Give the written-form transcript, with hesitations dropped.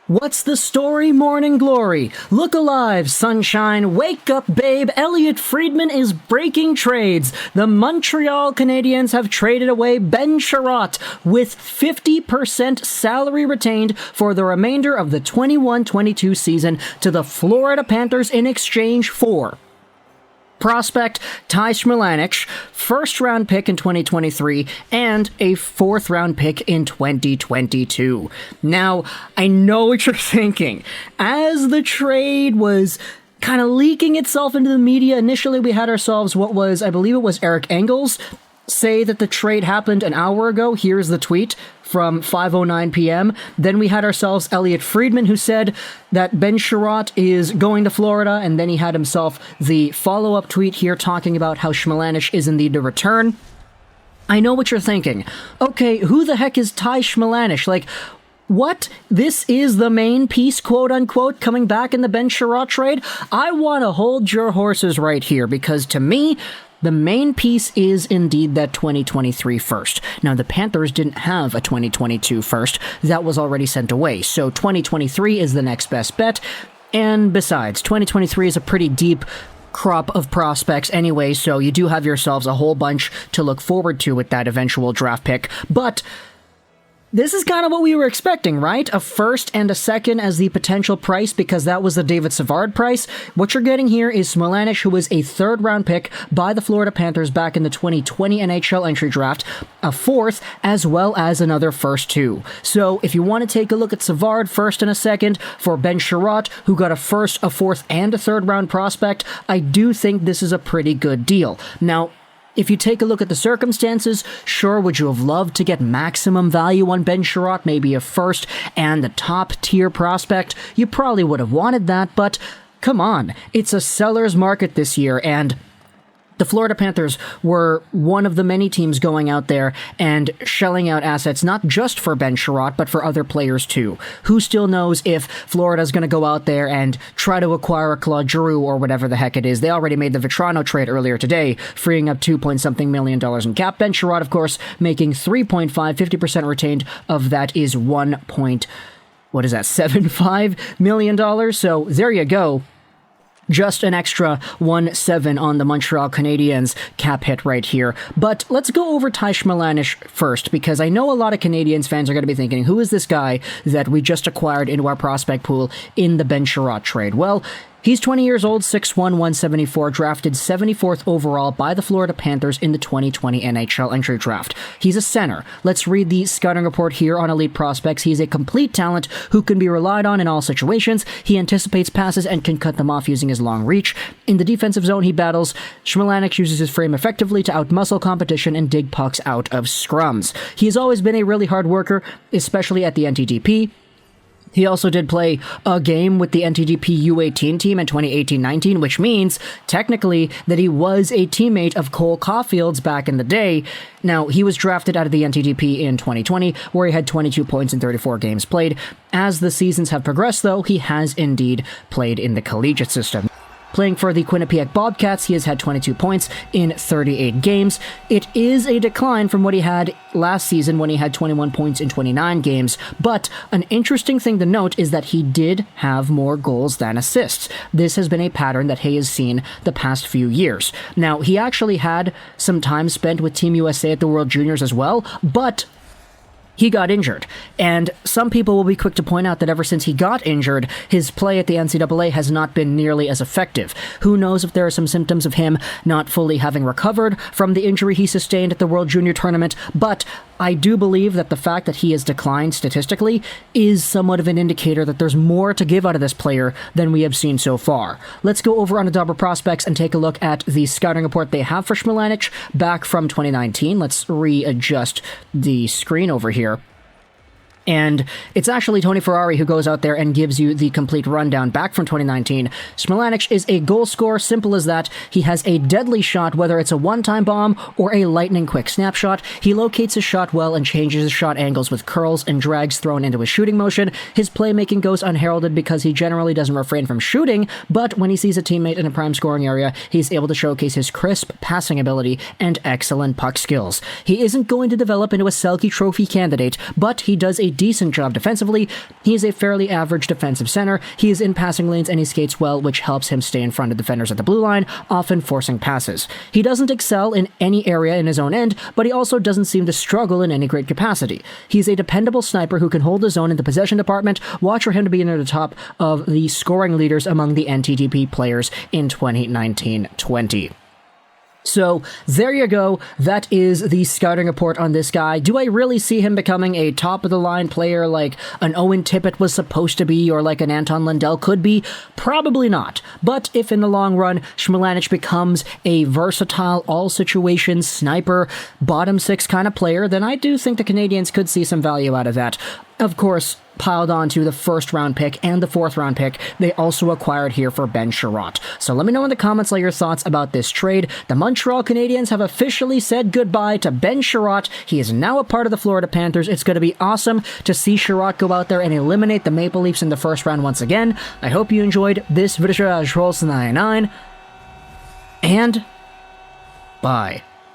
What's the story, Morning Glory? Look alive, sunshine. Wake up, babe. Elliot Friedman is breaking trades. The Montreal Canadiens have traded away Ben Chiarot with 50% salary retained for the remainder of the 21-22 season to the Florida Panthers in exchange for prospect Ty Smilanic, first-round pick in 2023, and a fourth-round pick in 2022. Now, I know what you're thinking. As the trade was kind of leaking itself into the media, initially we had ourselves I believe it was Eric Engels, say that the trade happened an hour ago. Here's the tweet from 5:09 p.m. Then we had ourselves Elliot Friedman, who said that Ben Chiarot is going to Florida, and then he had himself the follow-up tweet here talking about how Smilanic is indeed to return. I know what you're thinking. Okay, who the heck is Ty Smilanic? Like, what? This is the main piece, quote-unquote, coming back in the Ben Chiarot trade? I want to hold your horses right here, because to me, the main piece is indeed that 2023 first. Now, the Panthers didn't have a 2022 first. That was already sent away. So 2023 is the next best bet. And besides, 2023 is a pretty deep crop of prospects anyway, so you do have yourselves a whole bunch to look forward to with that eventual draft pick. But this is kind of what we were expecting, right? A first and a second as the potential price, because that was the David Savard price. What you're getting here is Smilanic, who was a third-round pick by the Florida Panthers back in the 2020 NHL Entry Draft, a fourth, as well as another first two. So if you want to take a look at Savard, first and a second, for Ben Chiarot, who got a first, a fourth, and a third-round prospect, I do think this is a pretty good deal. Now, if you take a look at the circumstances, sure, would you have loved to get maximum value on Ben Chiarot, maybe a first and a top-tier prospect? You probably would have wanted that, but come on, it's a seller's market this year, and the Florida Panthers were one of the many teams going out there and shelling out assets, not just for Ben Chiarot, but for other players too. Who still knows if Florida's going to go out there and try to acquire a Claude Giroux or whatever the heck it is? They already made the Vetrano trade earlier today, freeing up $2-something million in cap. Ben Chiarot, of course, making 50% retained. Of that is $75 million. So there you go. Just an extra 1.7 on the Montreal Canadiens cap hit right here. But let's go over Ty Smilanic first, because I know a lot of Canadiens fans are going to be thinking, who is this guy that we just acquired into our prospect pool in the Ben Chiarot trade? Well, he's 20 years old, 6'1", 174, drafted 74th overall by the Florida Panthers in the 2020 NHL Entry Draft. He's a center. Let's read the scouting report here on Elite Prospects. He's a complete talent who can be relied on in all situations. He anticipates passes and can cut them off using his long reach. In the defensive zone, he battles. Smilanic uses his frame effectively to outmuscle competition and dig pucks out of scrums. He has always been a really hard worker, especially at the NTDP. He also did play a game with the NTDP U18 team in 2018-19, which means, technically, that he was a teammate of Cole Caulfield's back in the day. Now, he was drafted out of the NTDP in 2020, where he had 22 points in 34 games played. As the seasons have progressed, though, he has indeed played in the collegiate system. Playing for the Quinnipiac Bobcats, he has had 22 points in 38 games. It is a decline from what he had last season when he had 21 points in 29 games, but an interesting thing to note is that he did have more goals than assists. This has been a pattern that he has seen the past few years. Now, he actually had some time spent with Team USA at the World Juniors as well, but he got injured, and some people will be quick to point out that ever since he got injured, his play at the NCAA has not been nearly as effective. Who knows if there are some symptoms of him not fully having recovered from the injury he sustained at the World Junior Tournament, but I do believe that the fact that he has declined statistically is somewhat of an indicator that there's more to give out of this player than we have seen so far. Let's go over on Adobe Prospects and take a look at the scouting report they have for Smilanic back from 2019. Let's readjust the screen over here. And it's actually Tony Ferrari who goes out there and gives you the complete rundown back from 2019. Smilanic is a goal scorer, simple as that. He has a deadly shot, whether it's a one-time bomb or a lightning-quick snapshot. He locates his shot well and changes his shot angles with curls and drags thrown into his shooting motion. His playmaking goes unheralded because he generally doesn't refrain from shooting, but when he sees a teammate in a prime scoring area, he's able to showcase his crisp passing ability and excellent puck skills. He isn't going to develop into a Selke Trophy candidate, but he does a a decent job defensively. He is a fairly average defensive center. He is in passing lanes and he skates well, which helps him stay in front of defenders at the blue line, often forcing passes. He doesn't excel in any area in his own end, but he also doesn't seem to struggle in any great capacity. He's a dependable sniper who can hold his own in the possession department. Watch for him to be near the top of the scoring leaders among the NTDP players in 2019-20. So, there you go. That is the scouting report on this guy. Do I really see him becoming a top-of-the-line player like an Owen Tippett was supposed to be or like an Anton Lundell could be? Probably not. But if in the long run, Smilanic becomes a versatile, all-situation sniper, bottom-six kind of player, then I do think the Canadiens could see some value out of that. Of course, piled onto the first-round pick and the fourth-round pick they also acquired here for Ben Chiarot. So let me know in the comments all your thoughts about this trade. The Montreal Canadiens have officially said goodbye to Ben Chiarot. He is now a part of the Florida Panthers. It's going to be awesome to see Chiarot go out there and eliminate the Maple Leafs in the first round once again. I hope you enjoyed this video. And bye.